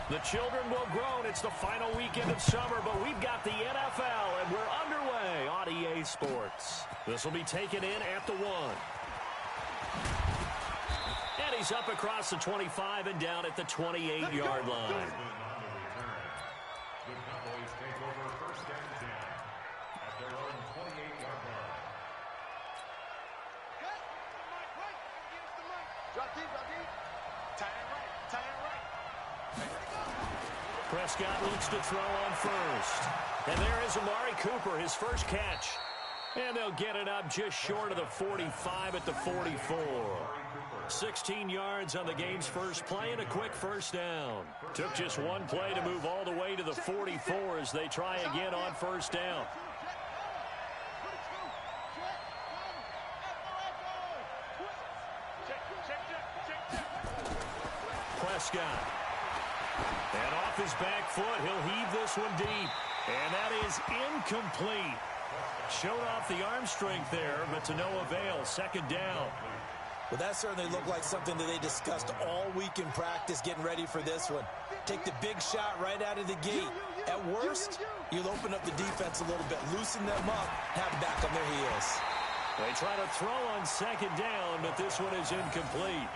The children will groan. It's the final weekend of summer, but we've got the NFL, and we're underway on EA Sports. This will be taken in at the 1. And he's up across the 25 and down at the 28-yard line. The Cowboys take over first and 10 at their own 28-yard line. Drop deep, drop deep. Tie it right, tie it right. Prescott looks to throw on first. And there is Amari Cooper, his first catch. And they'll get it up just short of the 45 at the 44. 16 yards on the game's first play and a quick first down. Took just one play to move all the way to the 44 as they try again on first down. Prescott. And off his back foot, he'll heave this one deep. And that is incomplete. Showed off the arm strength there, but to no avail. Second down. Well, that certainly looked like something that they discussed all week in practice getting ready for this one. Take the big shot right out of the gate. At worst, you'll open up the defense a little bit, loosen them up, have them back on their heels. They try to throw on second down, but this one is incomplete.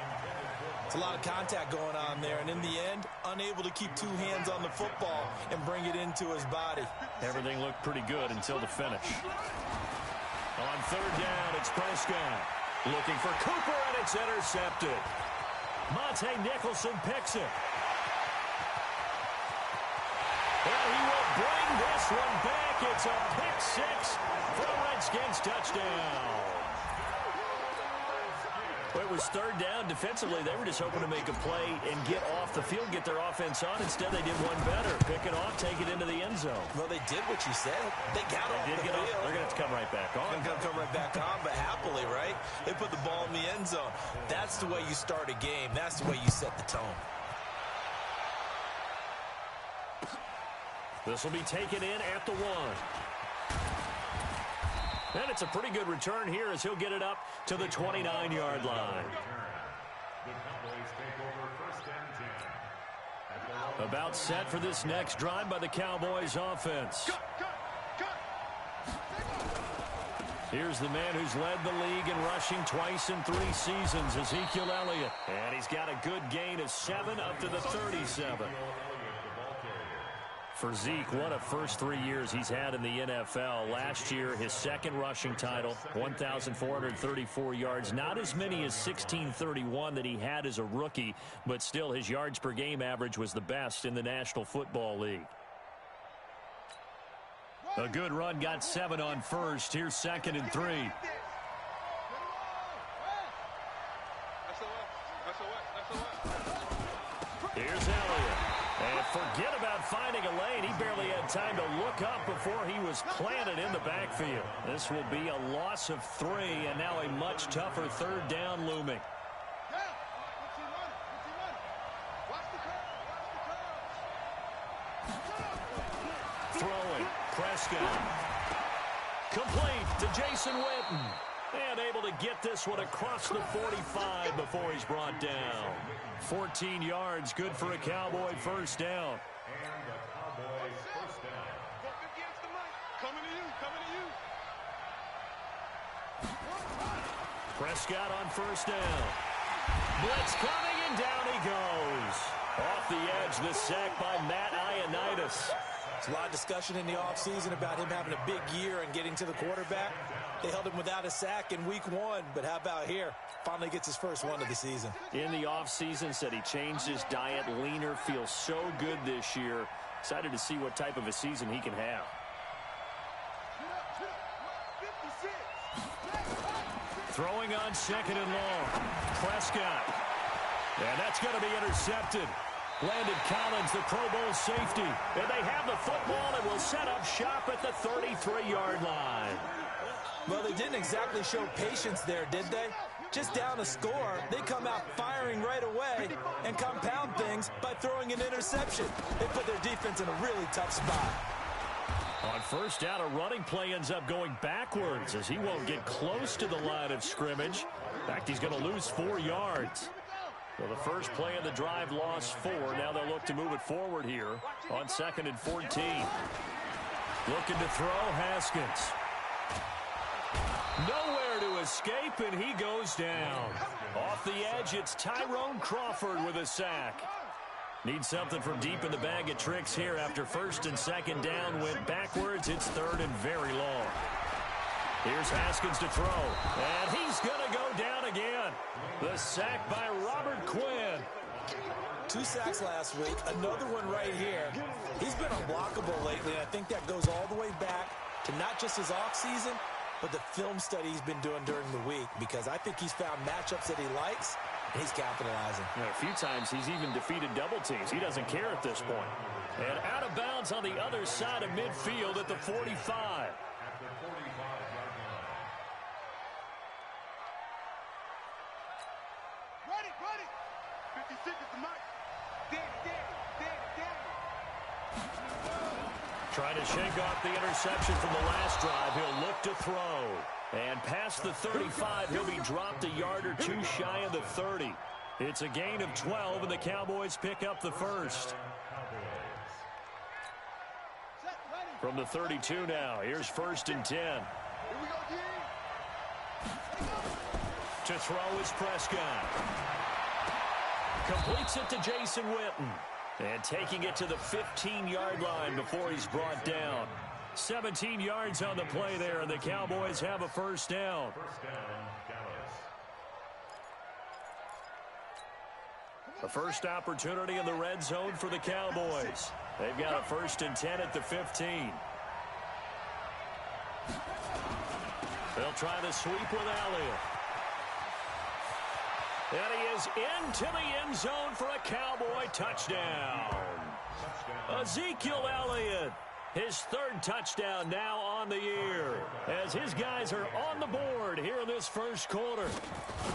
It's a lot of contact going on there, and in the end, unable to keep two hands on the football and bring it into his body. Everything looked pretty good until the finish. On third down, it's Prescott. Looking for Cooper, and it's intercepted. Monte Nicholson picks it. And he will bring this one back. It's a pick six for a Redskins touchdown. It was third down. Defensively, they were just hoping to make a play and get off the field, get their offense on. Instead, they did one better. Pick it off, take it into the end zone. Well, they did what you said. They got off the field. They're going to have to come right back on. They're going to come right back on, but happily, right? They put the ball in the end zone. That's the way you start a game. That's the way you set the tone. This will be taken in at the 1. And it's a pretty good return here as he'll get it up to the 29-yard line. About set for this next drive by the Cowboys offense. Here's the man who's led the league in rushing twice in 3 seasons, Ezekiel Elliott. And he's got a good gain of 7 up to the 37. For Zeke, what a first 3 years he's had in the NFL. Last year, his second rushing title, 1,434 yards. Not as many as 1,631 that he had as a rookie, but still his yards per game average was the best in the National Football League. A good run, got 7 on first. Here's second and 3. Here's Elliott. And forget about finding a lane. He barely had time to look up before he was planted in the backfield. This will be a loss of 3, and now a much tougher third down looming. Throwing, Prescott. Complete to Jason Witten. And able to get this one across the 45 before he's brought down. 14 yards, good for a Cowboy first down. And the Cowboys first down. Coming to you. Prescott on first down. Blitz coming, and down he goes. Off the edge, the sack by Matt Ioannidis. There's a lot of discussion in the offseason about him having a big year and getting to the quarterback. They held him without a sack in week 1, but how about here? Finally gets his first one of the season. In the offseason, said he changed his diet, leaner, feels so good this year. Excited to see what type of a season he can have. Throwing on second and long. Prescott. And that's going to be intercepted. Landon Collins, the Pro Bowl safety. And they have the football and will set up shop at the 33-yard line. Well, they didn't exactly show patience there, did they? Just down a score, they come out firing right away and compound things by throwing an interception. They put their defense in a really tough spot. On first down, a running play ends up going backwards as he won't get close to the line of scrimmage. In fact, he's going to lose 4 yards. Well, the first play of the drive lost 4. Now they'll look to move it forward here on 2nd and 14. Looking to throw, Haskins. Nowhere to escape, and he goes down. Off the edge, it's Tyrone Crawford with a sack. Need something from deep in the bag of tricks here after 1st and 2nd down. Went backwards. It's 3rd and very long. Here's Haskins to throw, and he's going to go down again. The sack by Robert Quinn. 2 sacks last week, another one right here. He's been unblockable lately, and I think that goes all the way back to not just his offseason, but the film study he's been doing during the week, because I think he's found matchups that he likes, and he's capitalizing. A few times he's even defeated double teams. He doesn't care at this point. And out of bounds on the other side of midfield at the 45. Ready. 56 is the mark. Daddy. Trying to shake off the interception from the last drive. He'll look to throw. And past the 35, he'll be dropped a yard or two shy of the 30. It's a gain of 12, and the Cowboys pick up the first. From the 32 now, here's 1st and 10. Here we go, G. To throw is Prescott. Completes it to Jason Witten. And taking it to the 15-yard line before he's brought down. 17 yards on the play there, and the Cowboys have a first down. The first opportunity in the red zone for the Cowboys. They've got a 1st and 10 at the 15. They'll try the sweep with Elliott. And he is into the end zone for a Cowboy touchdown. Ezekiel Elliott, his 3rd touchdown now on the year, as his guys are on the board here in this first quarter.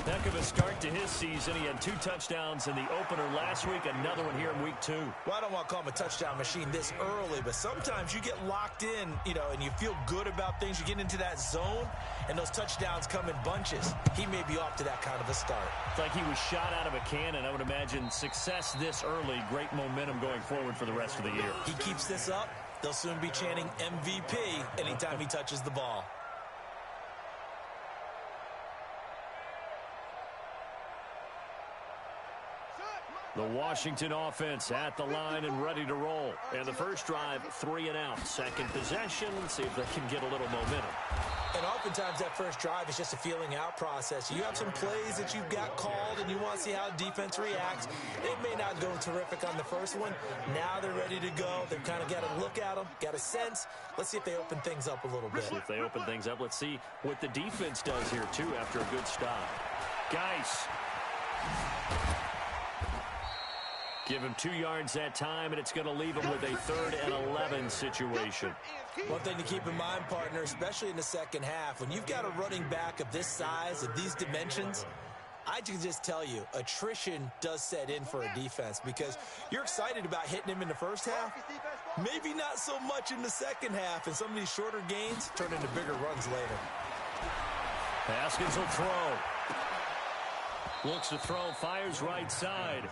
Heck of a start to his season. He had 2 touchdowns in the opener last week, another one here in week 2. Well, I don't want to call him a touchdown machine this early, but sometimes you get locked in, and you feel good about things. You get into that zone, and those touchdowns come in bunches. He may be off to that kind of a start. It's like he was shot out of a cannon. I would imagine success this early, great momentum going forward for the rest of the year. He keeps this up, they'll soon be chanting MVP anytime he touches the ball. The Washington offense at the line and ready to roll. And the first drive, 3 and out. Second possession, see if they can get a little momentum. And oftentimes that first drive is just a feeling out process. You have some plays that you've got called and you want to see how defense reacts. It may not go terrific on the first one. Now they're ready to go. They've kind of got a look at them, got a sense. Let's see if they open things up a little bit. See if they open things up. Let's see what the defense does here, too, after a good stop. Geis. Give him 2 yards that time, and it's going to leave him with a 3rd and 11 situation. One thing to keep in mind, partner, especially in the second half, when you've got a running back of this size, of these dimensions, I can just tell you, attrition does set in for a defense because you're excited about hitting him in the first half, maybe not so much in the second half, and some of these shorter gains turn into bigger runs later. Haskins will throw. Looks to throw, fires right side.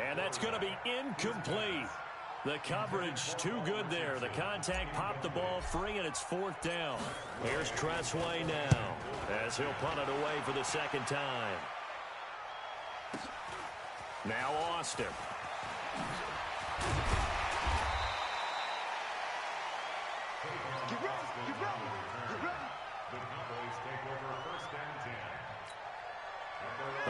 And that's going to be incomplete. The coverage too good there. The contact popped the ball free, and it's 4th down. Here's Tressway now as he'll punt it away for the 2nd time. Now Austin. Get ready. The Cowboys take over 1st and 10.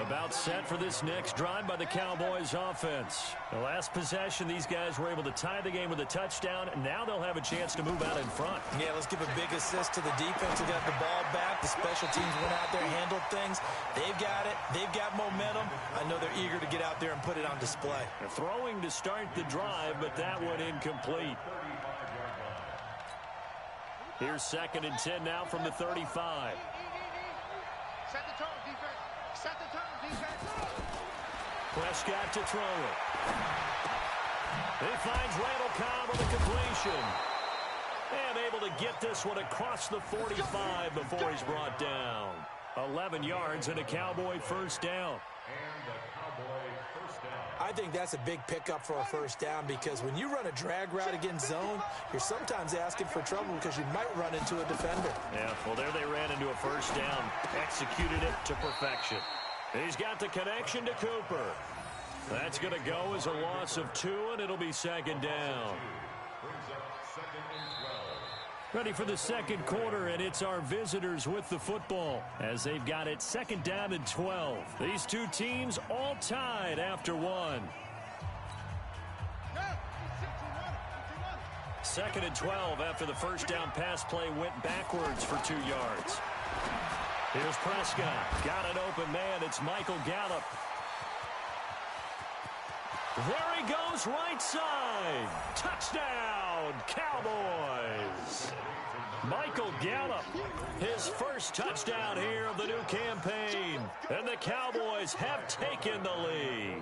About set for this next drive by the Cowboys offense. The last possession, these guys were able to tie the game with a touchdown. Now they'll have a chance to move out in front. Yeah, let's give a big assist to the defense who got the ball back. The special teams went out there, handled things. They've got it. They've got momentum. I know they're eager to get out there and put it on display. They're throwing to start the drive, but that one incomplete. Here's 2nd and 10 now from the 35. Set the tone, defense. Set the tone, defense. Prescott to throw it. He finds Randall Cobb with a completion. And able to get this one across the 45 before he's brought down. 11 yards and a Cowboy first down. And the Cowboy I think that's a big pickup for a first down because when you run a drag route against zone, you're sometimes asking for trouble because you might run into a defender. Yeah, well, there they ran into a first down. Executed it to perfection. He's got the connection to Cooper. That's going to go as a loss of 2, and it'll be second down. Ready for the second quarter, and it's our visitors with the football as they've got it second down and 12. These two teams all tied after 1. Second and 12 after the first down pass play went backwards for 2 yards. Here's Prescott. Got an open man. It's Michael Gallup. There he goes, right side. Touchdown, Cowboys. Michael Gallup, his first touchdown here of the new campaign. And the Cowboys have taken the lead.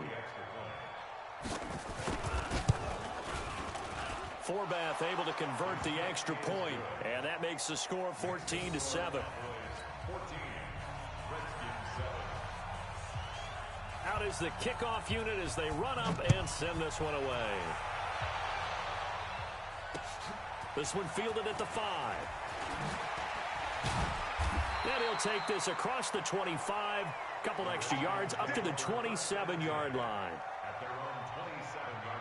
Forbath able to convert the extra point, and that makes the score 14-7. Out is the kickoff unit as they run up and send this one away. This one fielded at the 5. And he'll take this across the 25, couple extra yards up to the 27-yard line. At their own 27-yard line.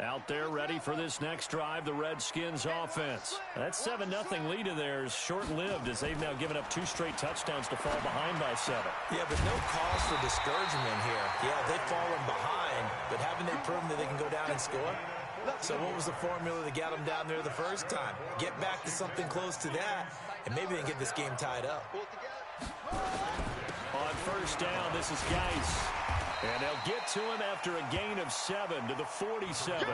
Out there ready for this next drive, the Redskins offense. That 7-0 lead of theirs short-lived as they've now given up 2 straight touchdowns to fall behind by 7. Yeah, but no cause for discouragement here. Yeah, they've fallen behind, but haven't they proven that they can go down and score? So what was the formula that got them down there the first time? Get back to something close to that, and maybe they can get this game tied up. On first down, this is Geis. And they'll get to him after a gain of 7 to the 47.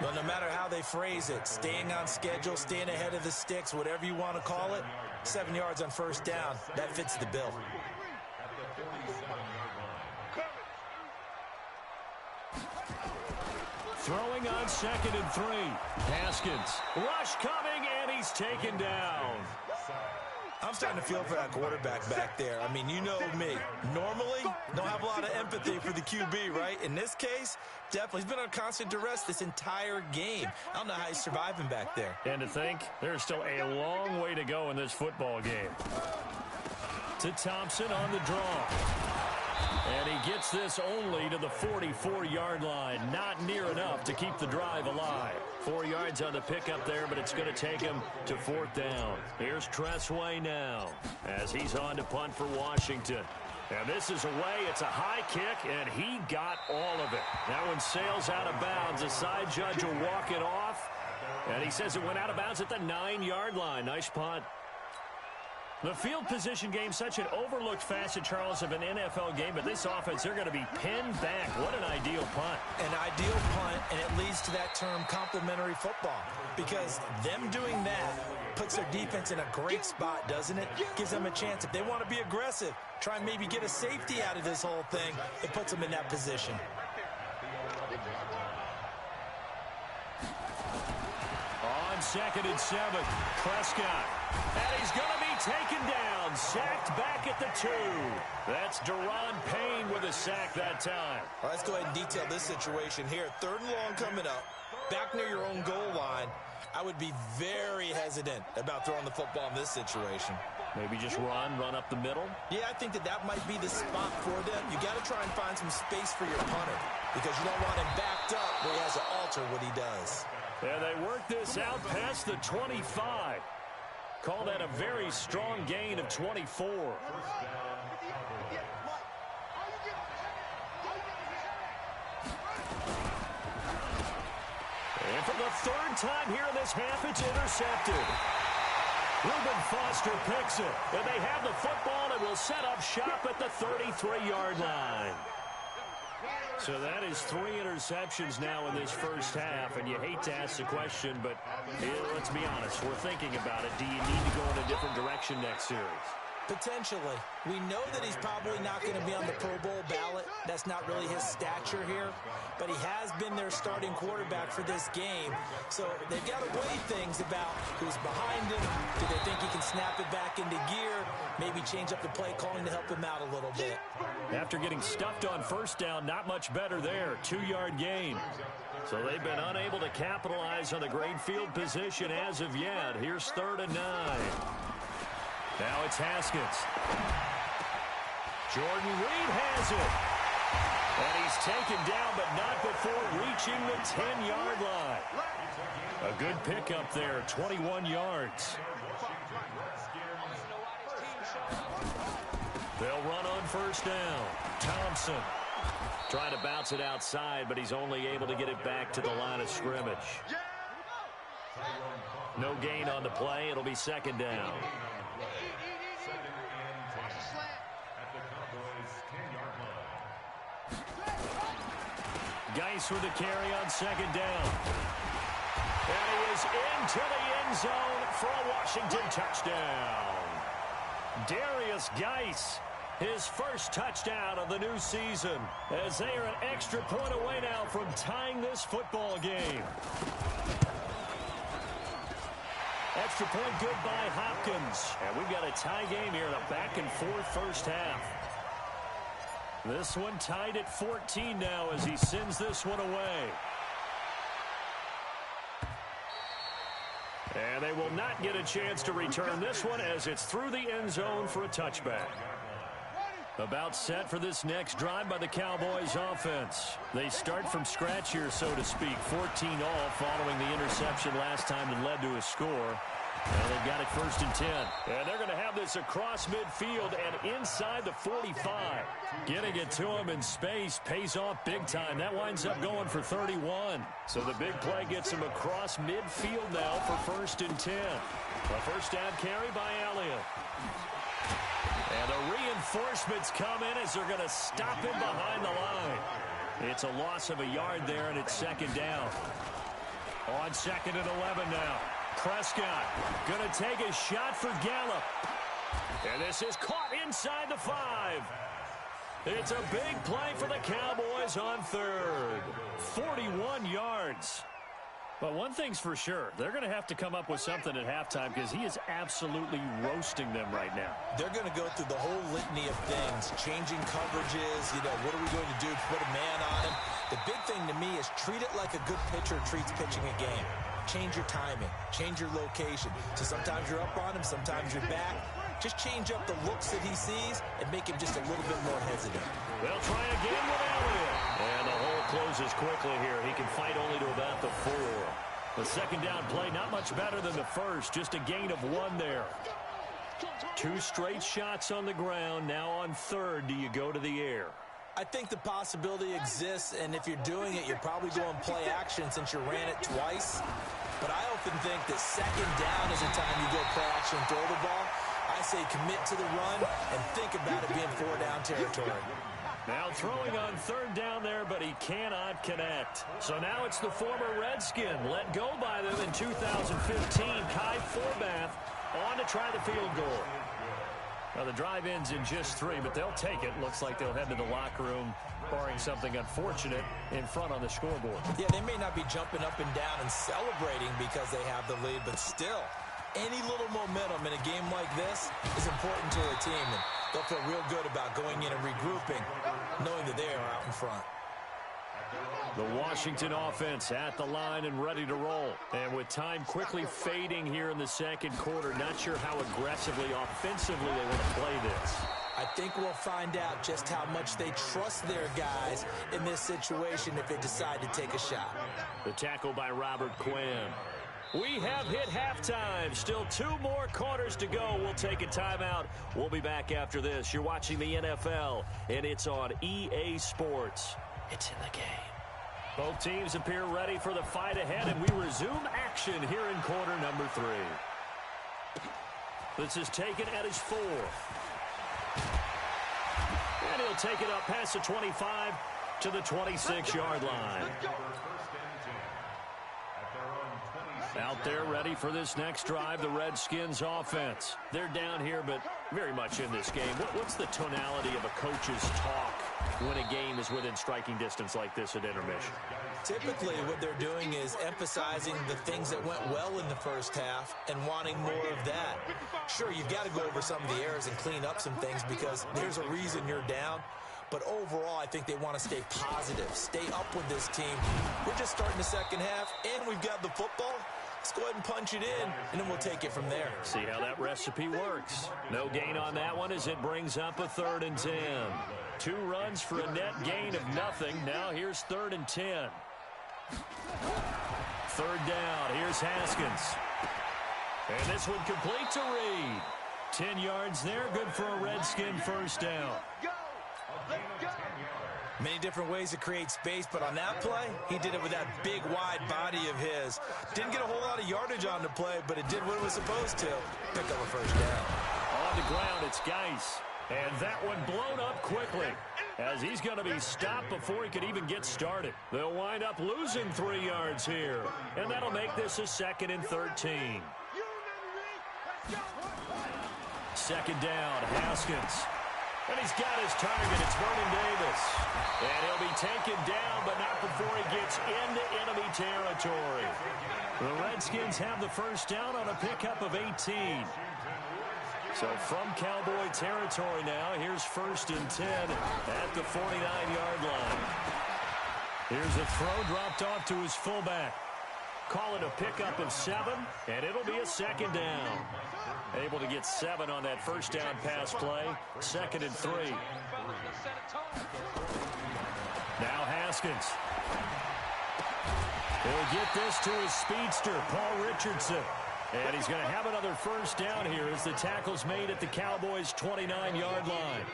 Well, no matter how they phrase it, staying on schedule, staying ahead of the sticks, whatever you want to call it, 7 yards on first down, that fits the bill. Throwing on 2nd and 3. Haskins. Rush coming, and he's taken down. I'm starting to feel for that quarterback back there. I mean, you know me. Normally, don't have a lot of empathy for the QB, right? In this case, definitely. He's been on constant duress this entire game. I don't know how he's surviving back there. And to think, there's still a long way to go in this football game. To Thompson on the draw. And he gets this only to the 44-yard line. Not near enough to keep the drive alive. 4 yards on the pickup there, but it's going to take him to 4th down. Here's Tressway now as he's on to punt for Washington. And this is away. It's a high kick, and he got all of it. That one sails out of bounds. The side judge will walk it off. And he says it went out of bounds at the 9-yard line. Nice punt. The field position game, such an overlooked facet, Charles, of an NFL game, but this offense, they're going to be pinned back. What an ideal punt. An ideal punt, and it leads to that term complementary football, because them doing that puts their defense in a great spot, doesn't it? Gives them a chance. If they want to be aggressive, try and maybe get a safety out of this whole thing, it puts them in that position. On 2nd and 7, Prescott. And he's going to be taken down, sacked back at the 2. That's Daron Payne with a sack that time. All right, let's go ahead and detail this situation here. 3rd and long coming up, back near your own goal line. I would be very hesitant about throwing the football in this situation. Maybe just run up the middle? Yeah, I think that might be the spot for them. You got to try and find some space for your punter because you don't want him backed up where he has to alter what he does. And they work this out past the 25. Call that a very strong gain of 24. And for the 3rd time here in this half, it's intercepted. Reuben Foster picks it. And they have the football and will set up shop at the 33-yard line. So that is 3 interceptions now in this first half, and you hate to ask the question, but let's be honest, we're thinking about it. Do you need to go in a different direction next series? Potentially. We know that he's probably not going to be on the Pro Bowl ballot. That's not really his stature here. But he has been their starting quarterback for this game. So they've got to weigh things about who's behind him. Do they think he can snap it back into gear? Maybe change up the play calling to help him out a little bit. After getting stuffed on first down, not much better there. 2-yard gain. So they've been unable to capitalize on the great field position as of yet. Here's 3rd and 9. Now it's Haskins. Jordan Reed has it. And he's taken down, but not before reaching the 10-yard line. A good pickup there, 21 yards. They'll run on first down. Thompson trying to bounce it outside, but he's only able to get it back to the line of scrimmage. No gain on the play. It'll be 2nd down. Geis with the carry on 2nd down. And he is into the end zone for a Washington touchdown. Darius Geis, his first touchdown of the new season, as they are an extra point away now from tying this football game. Extra point good by Hopkins. And we've got a tie game here in a back-and-forth first half. This one tied at 14 now as he sends this one away. And they will not get a chance to return this one as it's through the end zone for a touchback. About set for this next drive by the Cowboys offense. They start from scratch here, so to speak. 14-all following the interception last time that led to a score. And they've got it 1st and 10. And they're going to have this across midfield and inside the 45. Getting it to him in space pays off big time. That winds up going for 31. So the big play gets him across midfield now for 1st and 10. A first down carry by Elliott. And the reinforcements come in as they're going to stop him behind the line. It's a loss of a yard there, and it's 2nd down. On 2nd and 11 now. Prescott going to take a shot for Gallup. And this is caught inside the 5. It's a big play for the Cowboys on 3rd. 41 yards. But one thing's for sure, they're going to have to come up with something at halftime because he is absolutely roasting them right now. They're going to go through the whole litany of things, changing coverages, what are we going to do, put a man on him. The big thing to me is treat it like a good pitcher treats pitching a game. Change your timing, change your location. So sometimes you're up on him, sometimes you're back. Just change up the looks that he sees and make him just a little bit more hesitant. They'll try again with Elliott. And the hole closes quickly here. He can fight only to about the 4. The 2nd down play, not much better than the first. Just a gain of 1 there. 2 straight shots on the ground. Now on 3rd, do you go to the air? I think the possibility exists, and if you're doing it, you're probably going play action since you ran it twice. But I often think that 2nd down is the time you go play action and throw the ball. I say commit to the run and think about it being 4-down territory. Now throwing on 3rd down there, but he cannot connect. So now it's the former Redskin let go by them in 2015. Kai Forbath on to try the field goal. Now the drive ends in just 3, but they'll take it. Looks like they'll head to the locker room, barring something unfortunate in front on the scoreboard. Yeah, they may not be jumping up and down and celebrating because they have the lead, but still, any little momentum in a game like this is important to a team, and they'll feel real good about going in and regrouping, knowing that they are out in front. The Washington offense at the line and ready to roll. And with time quickly fading here in the 2nd quarter, not sure how aggressively, offensively they want to play this. I think we'll find out just how much they trust their guys in this situation if they decide to take a shot. The tackle by Robert Quinn. We have hit halftime. Still 2 more quarters to go. We'll take a timeout. We'll be back after this. You're watching the NFL, and it's on EA Sports. It's in the game. Both teams appear ready for the fight ahead, and we resume action here in quarter number 3. This is taken at his 4th. And he'll take it up past the 25 to the 26-yard line. Out there ready for this next drive, the Redskins offense. They're down here, but very much in this game. What's the tonality of a coach's talk when a game is within striking distance like this at intermission? Typically, what they're doing is emphasizing the things that went well in the first half and wanting more of that. Sure, you've got to go over some of the errors and clean up some things because there's a reason you're down. But overall, I think they want to stay positive, stay up with this team. We're just starting the second half, and we've got the football. Let's go ahead and punch it in, and then we'll take it from there. See how that recipe works. No gain on that one as it brings up a 3rd and 10. 2 runs for a net gain of nothing. Now here's 3rd and 10. 3rd down. Here's Haskins. And this one complete to Reed. 10 yards there. Good for a Redskin first down. Many different ways to create space, but on that play, he did it with that big, wide body of his. Didn't get a whole lot of yardage on the play, but it did what it was supposed to. Pick up a first down. On the ground, it's Geis. And that one blown up quickly as he's going to be stopped before he could even get started. They'll wind up losing 3 yards here, and that'll make this a 2nd and 13. 2nd down, Haskins. And he's got his target. It's Vernon Davis. And he'll be taken down, but not before he gets into enemy territory. The Redskins have the first down on a pickup of 18. So from Cowboy territory now, here's 1st and 10 at the 49-yard line. Here's a throw dropped off to his fullback. Call it a pickup of 7, and it'll be a 2nd down. Able to get 7 on that first down pass play. 2nd and 3. Now Haskins. He'll get this to his speedster, Paul Richardson. And he's going to have another first down here as the tackle's made at the Cowboys' 29-yard line.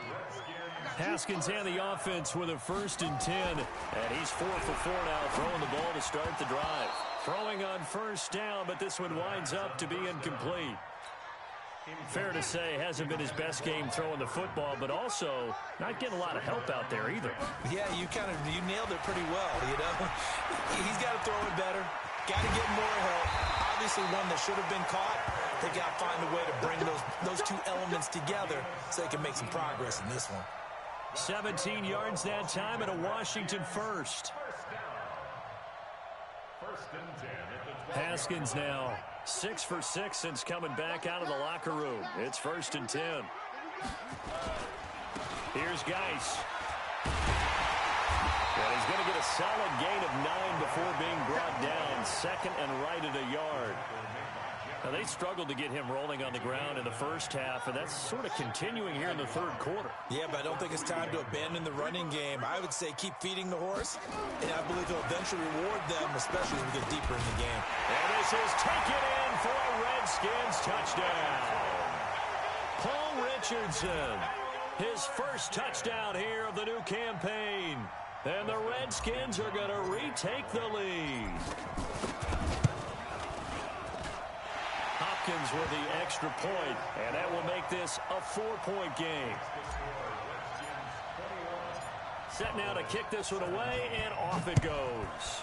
Haskins and the offense with a 1st and 10. And he's 4 for 4 now, throwing the ball to start the drive. Throwing on first down, but this one winds up to be incomplete. Fair to say, hasn't been his best game throwing the football, but also not getting a lot of help out there either. Yeah, you nailed it pretty well, you know. He's got to throw it better. Got to get more help. Obviously one that should have been caught. They got to find a way to bring those 2 elements together so they can make some progress in this one. 17 yards that time and a Washington first. Haskins now 6 for 6 since coming back out of the locker room. It's 1st and 10. Here's Geis. And he's going to get a solid gain of 9 before being brought down. 2nd and right at a yard. Now, they struggled to get him rolling on the ground in the first half, and that's sort of continuing here in the 3rd quarter. Yeah, but I don't think it's time to abandon the running game. I would say keep feeding the horse, and I believe he'll eventually reward them, especially as we get deeper in the game. And this is taken in for a Redskins touchdown. Paul Richardson, his first touchdown here of the new campaign. And the Redskins are going to retake the lead. Hopkins with the extra point, and that will make this a 4-point game. Set now to kick this one away, and off it goes.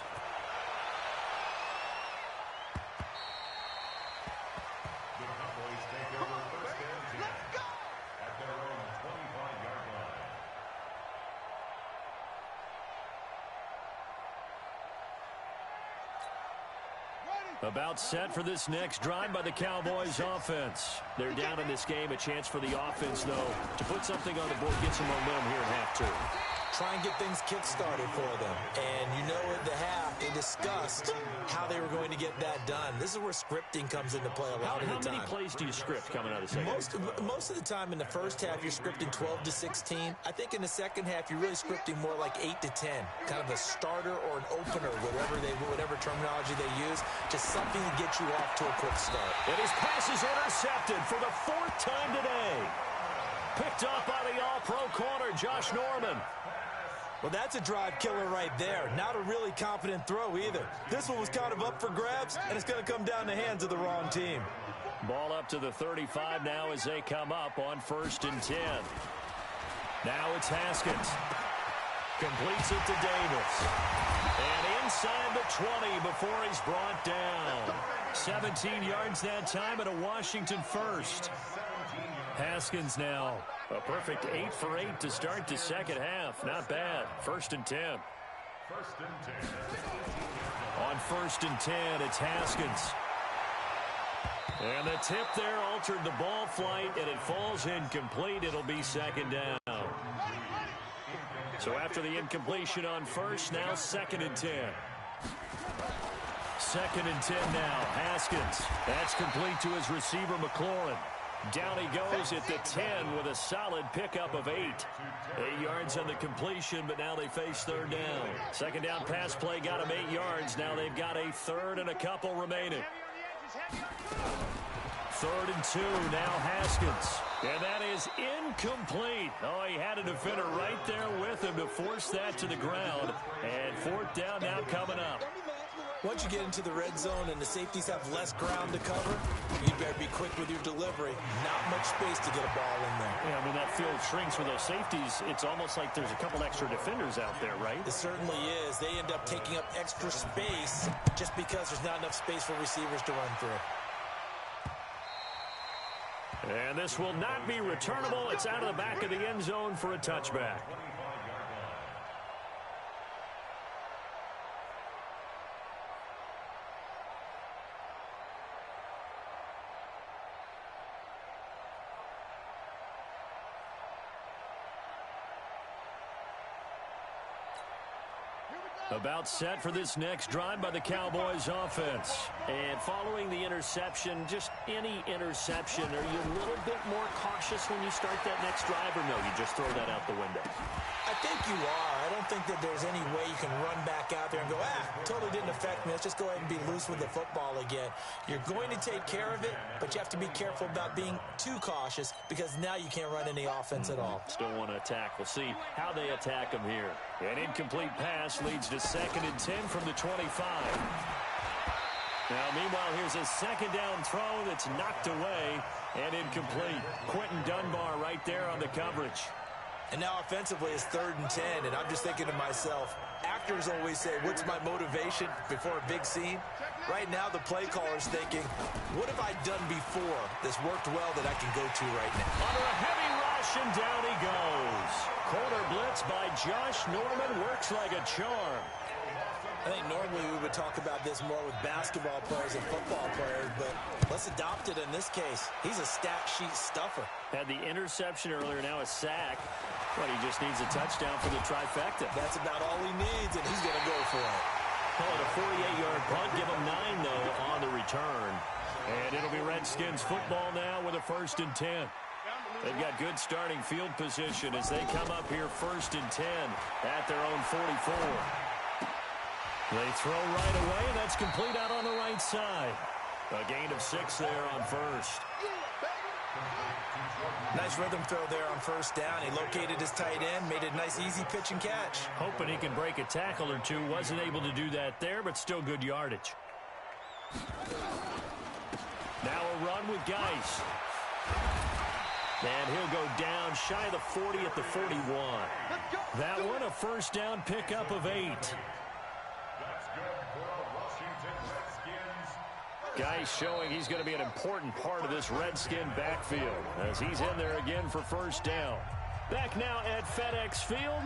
About set for this next drive by the Cowboys offense. They're down in this game. A chance for the offense, though, to put something on the board, get some momentum here in half 2. Try and get things kick-started for them. And you know at the half, they discussed how they were going to get that done. This is where scripting comes into play a lot of the time. How many plays do you script coming out of the second? Most of the time in the first half, you're scripting 12 to 16. I think in the second half, you're really scripting more like 8 to 10. Kind of a starter or an opener, whatever terminology they use. Just something to get you off to a quick start. And his pass is intercepted for the 4th time today. Picked up by the all-pro corner, Josh Norman. Well, that's a drive killer right there. Not a really confident throw either. This one was kind of up for grabs, and it's going to come down the hands of the wrong team. Ball up to the 35 now as they come up on 1st and 10. Now it's Haskins. Completes it to Davis. And inside the 20 before he's brought down. 17 yards that time and a Washington first. Haskins now a perfect 8 for 8 to start the second half. Not bad. 1st and 10. On 1st and 10, it's Haskins. And the tip there altered the ball flight, and it falls incomplete. It'll be 2nd down. So after the incompletion on 1st, now 2nd and 10. 2nd and 10 now. Haskins. That's complete to his receiver, McLaurin. Down he goes at the 10 with a solid pickup of 8. 8 yards on the completion, but now they face 3rd down. 2nd down pass play got him 8 yards. Now they've got a 3rd and a couple remaining. 3rd and 2, now Haskins. And that is incomplete. Oh, he had a defender right there with him to force that to the ground. And 4th down now coming up. Once you get into the red zone and the safeties have less ground to cover, you better be quick with your delivery. Not much space to get a ball in there. Yeah, I mean, that field shrinks with those safeties. It's almost like there's a couple extra defenders out there, right? It certainly is. They end up taking up extra space just because there's not enough space for receivers to run through. And this will not be returnable. It's out of the back of the end zone for a touchback. About set for this next drive by the Cowboys offense. And following the interception, just any interception, are you a little bit more cautious when you start that next drive, or no, you just throw that out the window? I think you are. I don't think that there's any way you can run back out there and go, totally didn't affect me. Let's just go ahead and be loose with the football again. You're going to take care of it, but you have to be careful about being too cautious because now you can't run any offense at all. Still want to attack. We'll see how they attack him here. An incomplete pass leads to 2nd and 10 from the 25. Now, meanwhile, here's a 2nd down throw that's knocked away and incomplete. Quentin Dunbar right there on the coverage. And now offensively it's 3rd and 10, and I'm just thinking to myself, actors always say, what's my motivation before a big scene? Right now the play caller's thinking, what have I done before that's worked well that I can go to right now? Under a heavy rush, and down he goes. Corner blitz by Josh Norman works like a charm. I think normally we would talk about this more with basketball players and football players, but let's adopt it in this case. He's a stat sheet stuffer. Had the interception earlier, now a sack. But he just needs a touchdown for the trifecta. That's about all he needs, and he's going to go for it. Call it a 48-yard punt. Give him 9, though, on the return. And it'll be Redskins football now with a 1st and 10. They've got good starting field position as they come up here 1st and 10 at their own 44. They throw right away, and that's complete out on the right side. A gain of 6 there on 1st. Nice rhythm throw there on 1st down. He located his tight end, made a nice easy pitch and catch. Hoping he can break a tackle or two. Wasn't able to do that there, but still good yardage. Now a run with Geis. And he'll go down shy of the 40 at the 41. That one a 1st down pickup of 8. Geis showing he's going to be an important part of this Redskin backfield as he's in there again for 1st down. Back now at FedEx Field.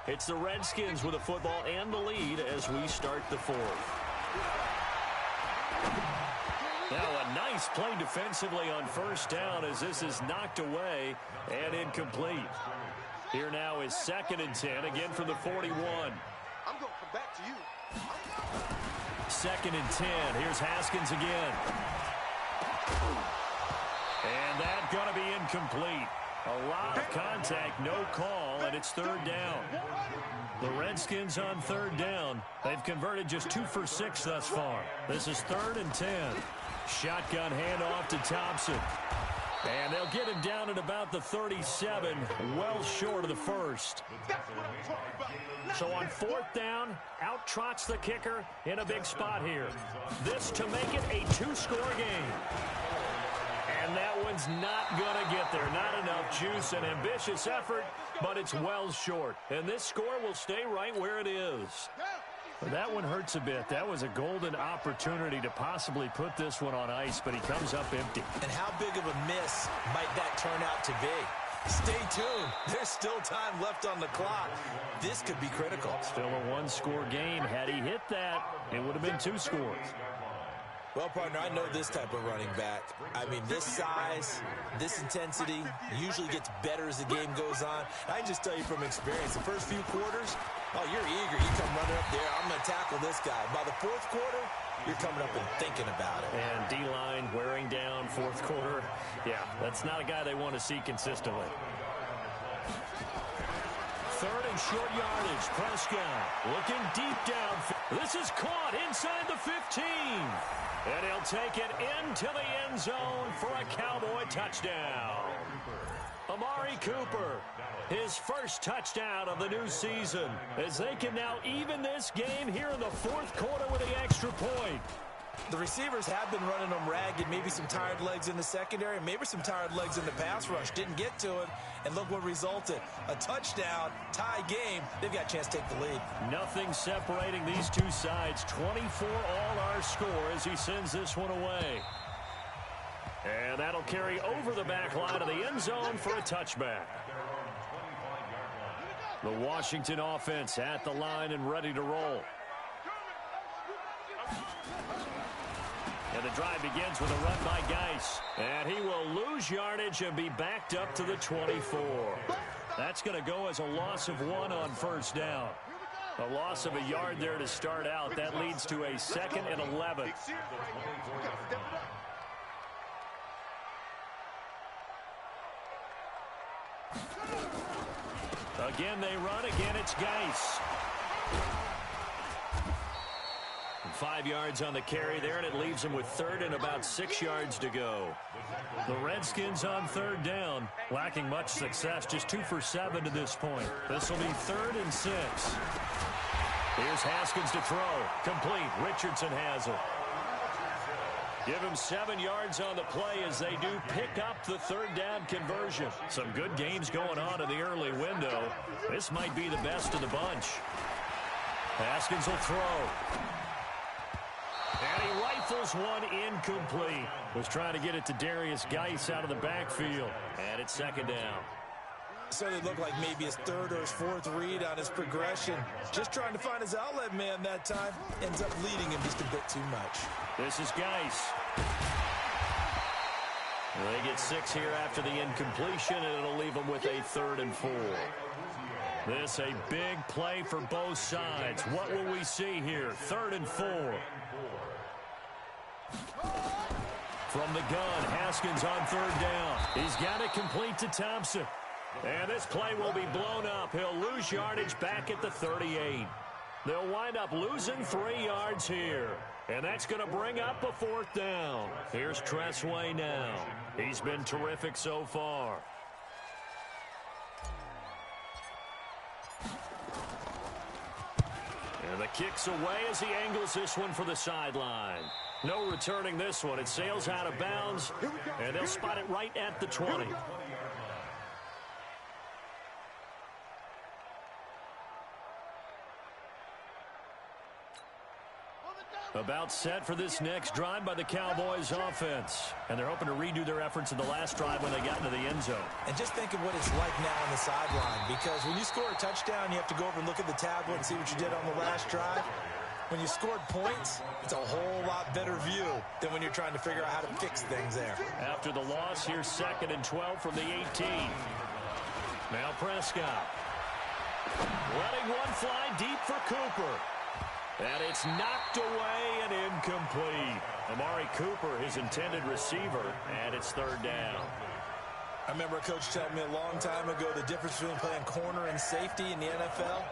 It's the Redskins with the football and the lead as we start the 4th. Now a nice play defensively on 1st down as this is knocked away and incomplete. Here now is 2nd and 10 again from the 41. I'm going to come back to you. 2nd and 10. Here's Haskins again. And that's going to be incomplete. A lot of contact, no call, and it's 3rd down. The Redskins on 3rd down. They've converted just 2 for 6 thus far. This is 3rd and 10. Shotgun handoff to Thompson. And they'll get him down at about the 37, well short of the 1st. So on 4th down, out trots the kicker in a big spot here. This to make it a 2-score game. And that one's not going to get there. Not enough juice. An ambitious effort, but it's well short. And this score will stay right where it is. But that one hurts a bit. That was a golden opportunity to possibly put this one on ice, but he comes up empty. And how big of a miss might that turn out to be? Stay tuned. There's still time left on the clock. This could be critical. Still a one-score game. Had he hit that, it would have been 2 scores. Well, partner, I know this type of running back. I mean, this size, this intensity usually gets better as the game goes on. I can just tell you from experience, the first few quarters, oh, you're eager. You come running up there. I'm going to tackle this guy. By the fourth quarter, you're coming up and thinking about it. And D-line wearing down fourth quarter. Yeah, that's not a guy they want to see consistently. Third and short yardage. Prescott looking deep down. This is caught inside the 15. And he'll take it into the end zone for a Cowboy touchdown. Amari Cooper, his first touchdown of the new season, as they can now even this game here in the fourth quarter with the extra point. The receivers have been running them ragged, maybe some tired legs in the secondary, maybe some tired legs in the pass rush. Didn't get to him, and look what resulted. A touchdown, tie game. They've got a chance to take the lead. Nothing separating these two sides. 24 all our score as he sends this one away. And that'll carry over the back line of the end zone for a touchback. The Washington offense at the line and ready to roll. And the drive begins with a run by Geis. And he will lose yardage and be backed up to the 24. That's going to go as a loss of 1 on first down. A loss of a yard there to start out. That leads to a 2nd and 11. Again, they run. Again, it's Geis. 5 yards on the carry there, and it leaves them with 3rd and about 6 yards to go. The Redskins on 3rd down, lacking much success, just 2 for 7 to this point. This will be 3rd and 6. Here's Haskins to throw. Complete. Richardson has it. Give him 7 yards on the play as they do pick up the 3rd down conversion. Some good games going on in the early window. This might be the best of the bunch. Haskins will throw. And he rifles one incomplete. Was trying to get it to Darius Geis out of the backfield. And it's 2nd down. So it looked like maybe his 3rd or his 4th read on his progression. Just trying to find his outlet man that time. Ends up leading him just a bit too much. This is Geis. They get 6 here after the incompletion, and it'll leave them with a 3rd and 4. This a big play for both sides. What will we see here? 3rd and 4. From the gun, Haskins on 3rd down. He's got it complete to Thompson. And this play will be blown up. He'll lose yardage back at the 38. They'll wind up losing 3 yards here. And that's going to bring up a 4th down. Here's Tressway now. He's been terrific so far. And the kick's away as he angles this one for the sideline. No returning this one. It sails out of bounds, and they'll spot it right at the 20. About set for this next drive by the Cowboys offense. And they're hoping to redo their efforts in the last drive when they got into the end zone. And just think of what it's like now on the sideline. Because when you score a touchdown, you have to go over and look at the tablet and see what you did on the last drive. When you scored points, it's a whole lot better view than when you're trying to figure out how to fix things there. After the loss, here's 2nd and 12 from the 18. Now Prescott. Letting one fly deep for Cooper. And it's knocked away and incomplete. Amari Cooper, his intended receiver, and it's 3rd down. I remember a coach telling me a long time ago the difference between playing corner and safety in the NFL.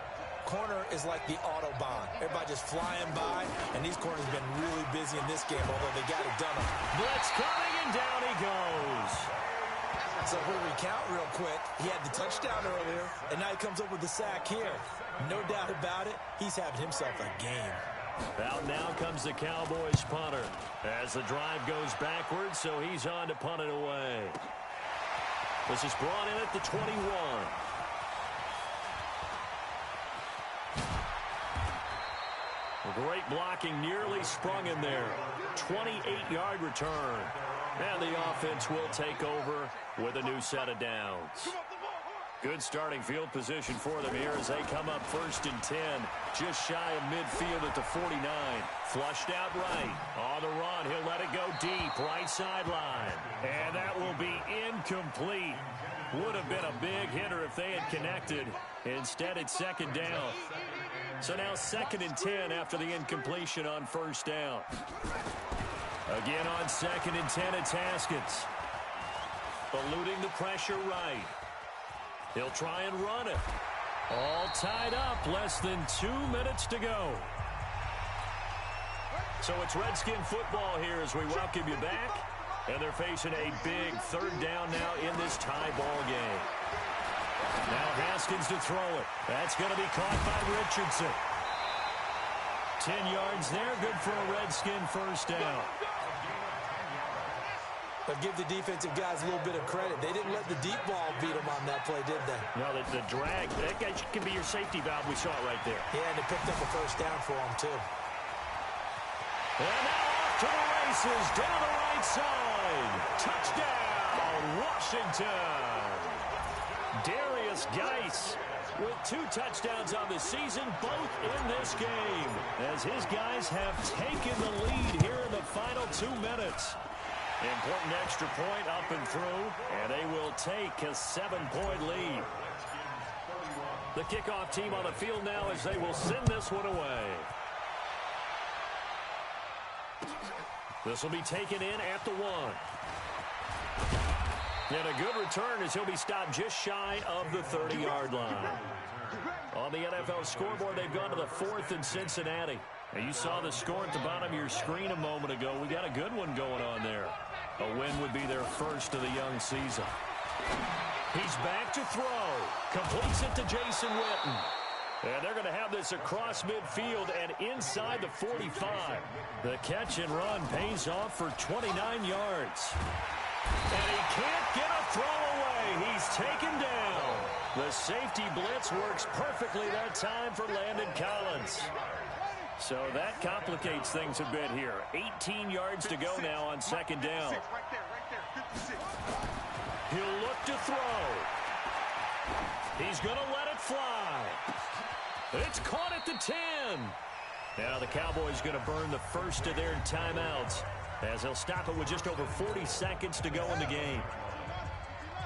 Corner is like the Autobahn. Everybody just flying by, and these corners have been really busy in this game, although they got it done. Blitz coming, and down he goes. So if we recount real quick, he had the touchdown earlier, and now he comes up with the sack here. No doubt about it, he's having himself a game. Out now comes the Cowboys punter as the drive goes backwards, so he's on to punt it away. This is brought in at the 21. Great blocking, nearly sprung in there. 28-yard return. And the offense will take over with a new set of downs. Good starting field position for them here as they come up 1st and 10. Just shy of midfield at the 49. Flushed out right. On the run, he'll let it go deep. Right sideline. And that will be incomplete. Would have been a big hitter if they had connected. Instead, it's 2nd down. So now 2nd and 10 after the incompletion on 1st down. Again on 2nd and 10, it's Haskins. Eluding the pressure right. He'll try and run it. All tied up. Less than 2 minutes to go. So it's Redskin football here as we welcome you back. And they're facing a big 3rd down now in this tie ball game. Now Haskins to throw it. That's going to be caught by Richardson. 10 yards there. Good for a Redskin 1st down. But give the defensive guys a little bit of credit. They didn't let the deep ball beat them on that play, did they? No, the drag, that guy can be your safety valve. We saw it right there. Yeah, and they picked up a 1st down for them, too. And now off to the races, down the right side. Touchdown, Washington. Darius Geis with 2 touchdowns on the season, both in this game, as his guys have taken the lead here in the final 2 minutes. Important extra point up and through, and they will take a 7-point lead. The kickoff team on the field now as they will send this one away. This will be taken in at the 1. And a good return as he'll be stopped just shy of the 30-yard line. On the NFL scoreboard, they've gone to the 4th in Cincinnati. And you saw the score at the bottom of your screen a moment ago. We got a good one going on there. A win would be their 1st of the young season. He's back to throw. Completes it to Jason Witten. And they're going to have this across midfield and inside the 45. The catch and run pays off for 29 yards. And he can't get a throw away. He's taken down. The safety blitz works perfectly that time for Landon Collins. So that complicates things a bit here. 18 yards to go now on 2nd down. He'll look to throw. He's going to let it fly. It's caught at the 10. Now the Cowboys going to burn the 1st of their timeouts as they'll stop it with just over 40 seconds to go in the game.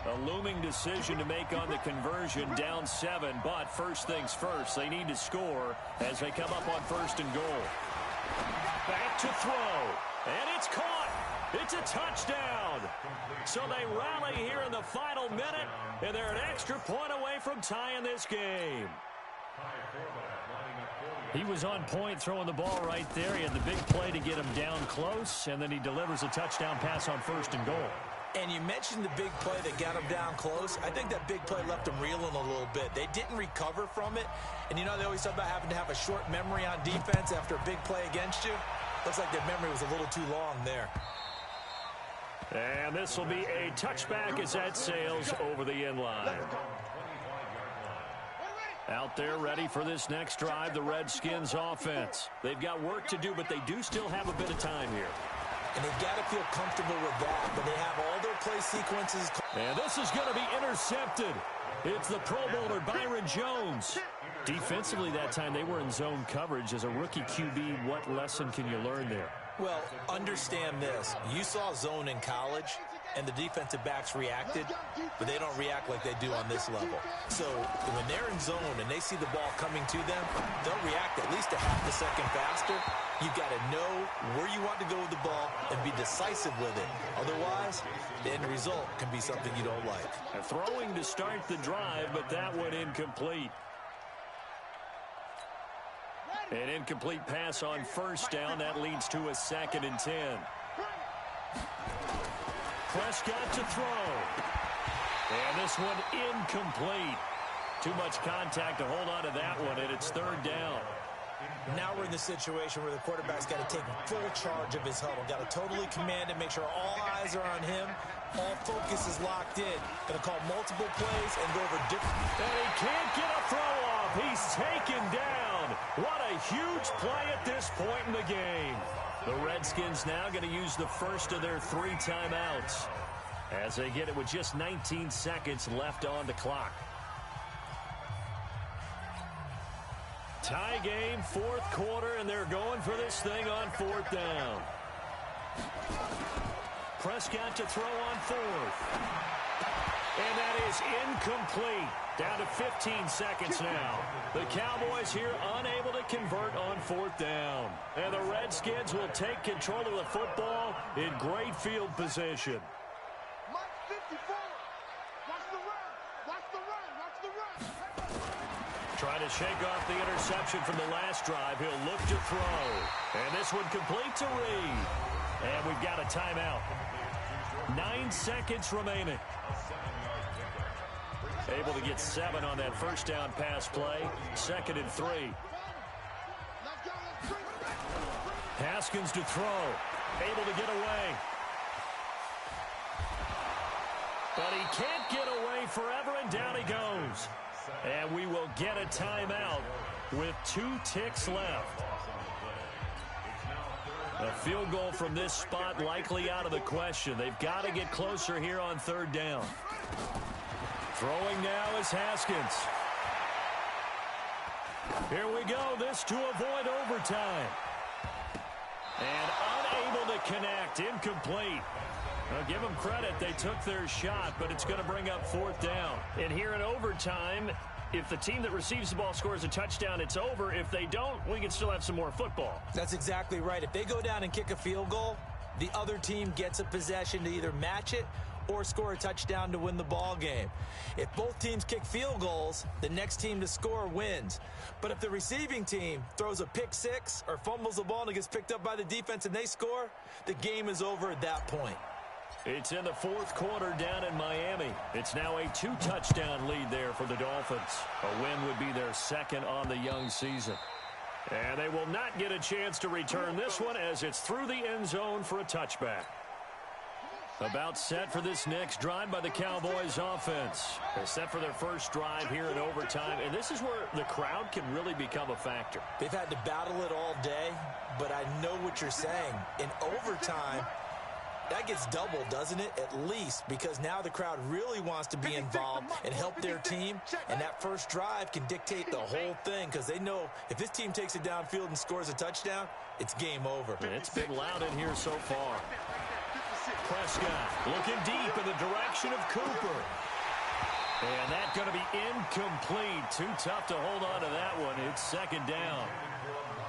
A looming decision to make on the conversion, down 7, but first things first, they need to score as they come up on 1st and goal. Back to throw, and it's caught. It's a touchdown. So they rally here in the final minute, and they're an extra point away from tying this game. He was on point throwing the ball right there. He had the big play to get him down close, and then he delivers a touchdown pass on 1st and goal. And you mentioned the big play that got him down close. I think that big play left them reeling a little bit. They didn't recover from it. And you know they always talk about having to have a short memory on defense after a big play against you. Looks like their memory was a little too long there. And this will be a touchback as that sails over the end line. Out there ready for this next drive, the Redskins offense. They've got work to do, but they do still have a bit of time here. And they've got to feel comfortable with that, but they have all their play sequences. And this is going to be intercepted. It's the Pro Bowler Byron Jones. Defensively that time, they were in zone coverage. As a rookie QB, what lesson can you learn there? Well, understand this. You saw zone in college, and the defensive backs reacted, but they don't react like they do on this level. So when they're in zone and they see the ball coming to them, they'll react at least a half a second faster. You've got to know where you want to go with the ball and be decisive with it. Otherwise, the end result can be something you don't like. Throwing to start the drive, but that one incomplete. An incomplete pass on 1st down. That leads to a 2nd and 10. Prescott to throw. And this one incomplete. Too much contact to hold on to that one, and it's 3rd down. Now we're in the situation where the quarterback's got to take full charge of his huddle. Got to totally command it, make sure all eyes are on him. All focus is locked in. Going to call multiple plays and go over different. And he can't get a throw off. He's taken down. What a huge play at this point in the game. The Redskins now going to use the first of their 3 timeouts as they get it with just 19 seconds left on the clock. Tie game, 4th quarter, and they're going for this thing on 4th down. Prescott to throw on 4th. And that is incomplete. Down to 15 seconds now. The Cowboys here unable to convert on 4th down. And the Redskins will take control of the football in great field position. Mike 54. Watch the run. Watch the run. Watch the run. Trying to shake off the interception from the last drive. He'll look to throw. And this one complete to Reed. And we've got a timeout. 9 seconds remaining. Able to get 7 on that first down pass play. 2nd and 3. Haskins to throw. Able to get away. But he can't get away forever, and down he goes. And we will get a timeout with 2 ticks left. A field goal from this spot likely out of the question. They've got to get closer here on 3rd down. Throwing now is Haskins. Here we go. This to avoid overtime. And unable to connect. Incomplete. Now, give them credit. They took their shot, but it's going to bring up 4th down. And here in overtime, if the team that receives the ball scores a touchdown, it's over. If they don't, we can still have some more football. That's exactly right. If they go down and kick a field goal, the other team gets a possession to either match it or score a touchdown to win the ball game. If both teams kick field goals, the next team to score wins. But if the receiving team throws a pick 6 or fumbles the ball and it gets picked up by the defense and they score, the game is over at that point. It's in the 4th quarter down in Miami. It's now a 2-touchdown lead there for the Dolphins. A win would be their 2nd on the young season. And they will not get a chance to return this one as it's through the end zone for a touchback. About set for this next drive by the Cowboys offense. They're set for their first drive here in overtime, and this is where the crowd can really become a factor. They've had to battle it all day, but I know what you're saying. In overtime, that gets doubled, doesn't it? At least, because now the crowd really wants to be involved and help their team, and that first drive can dictate the whole thing because they know if this team takes it downfield and scores a touchdown, it's game over. And it's been loud in here so far. Prescott looking deep in the direction of Cooper. And that's going to be incomplete. Too tough to hold on to that one. It's 2nd down.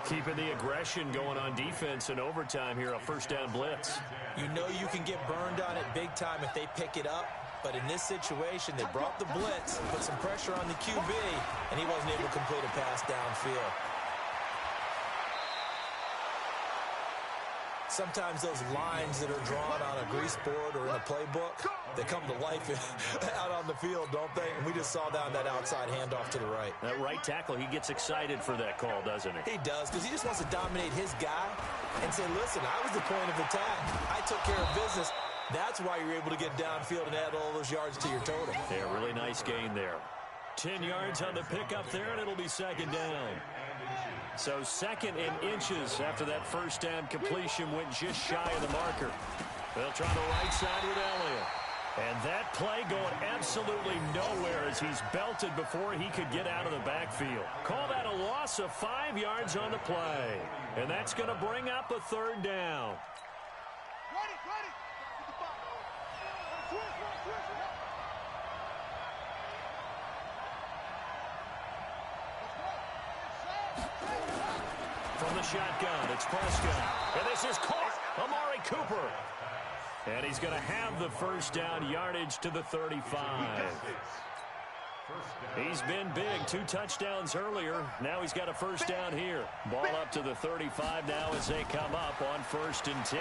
Keeping the aggression going on defense in overtime here, a first down blitz. You know you can get burned on it big time if they pick it up. But in this situation, they brought the blitz, put some pressure on the QB, and he wasn't able to complete a pass downfield. Sometimes those lines that are drawn on a grease board or in a playbook, they come to life out on the field, don't they? And we just saw down that outside handoff to the right. That right tackle, he gets excited for that call, doesn't he? He does, because he just wants to dominate his guy and say, listen, I was the point of attack. I took care of business. That's why you're able to get downfield and add all those yards to your total. Yeah, really nice gain there. 10 yards on the pickup there, and it'll be 2nd down. So 2nd and inches after that first down completion went just shy of the marker. They'll try the right side with Elliott. And that play going absolutely nowhere as he's belted before he could get out of the backfield. Call that a loss of 5 yards on the play. And that's going to bring up a 3rd down. From the shotgun, it's Prescott. And this is caught. Amari Cooper. And he's going to have the first down, yardage to the 35. He's been big. 2 touchdowns earlier. Now he's got a first down here. Ball up to the 35 now as they come up on 1st and 10.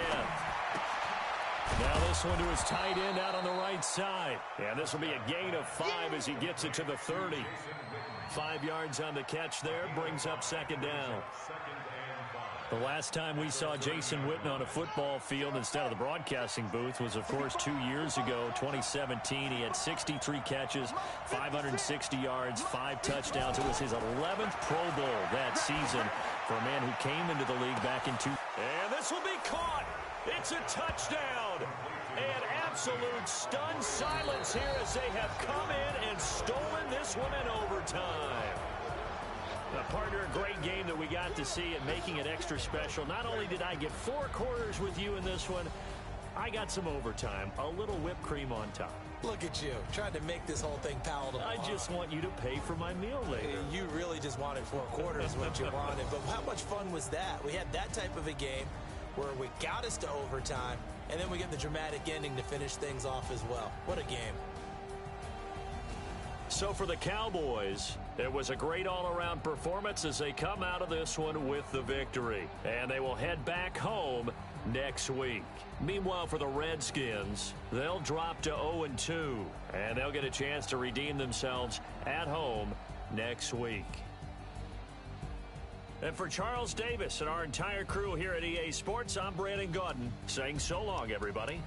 Now this one to his tight end out on the right side. And this will be a gain of 5 as he gets it to the 30. 5 yards on the catch there, brings up second down. The last time we saw Jason Witten on a football field instead of the broadcasting booth was, of course, 2 years ago, 2017. He had 63 catches, 560 yards, 5 touchdowns. It was his 11th Pro Bowl that season for a man who came into the league back in 2000. And this will be caught. It's a touchdown. And absolute stunned silence here as they have come in and stolen this one in overtime. Partner, a great game that we got to see and making it extra special. Not only did I get 4 quarters with you in this one, I got some overtime, a little whipped cream on top. Look at you, trying to make this whole thing palatable. I just want you to pay for my meal later. You really just wanted 4 quarters what you wanted, but how much fun was that? We had that type of a game where we got us to overtime, and then we get the dramatic ending to finish things off as well. What a game. So for the Cowboys, it was a great all-around performance as they come out of this one with the victory. And they will head back home next week. Meanwhile, for the Redskins, they'll drop to 0-2. And they'll get a chance to redeem themselves at home next week. And for Charles Davis and our entire crew here at EA Sports, I'm Brandon Gaudin saying so long, everybody.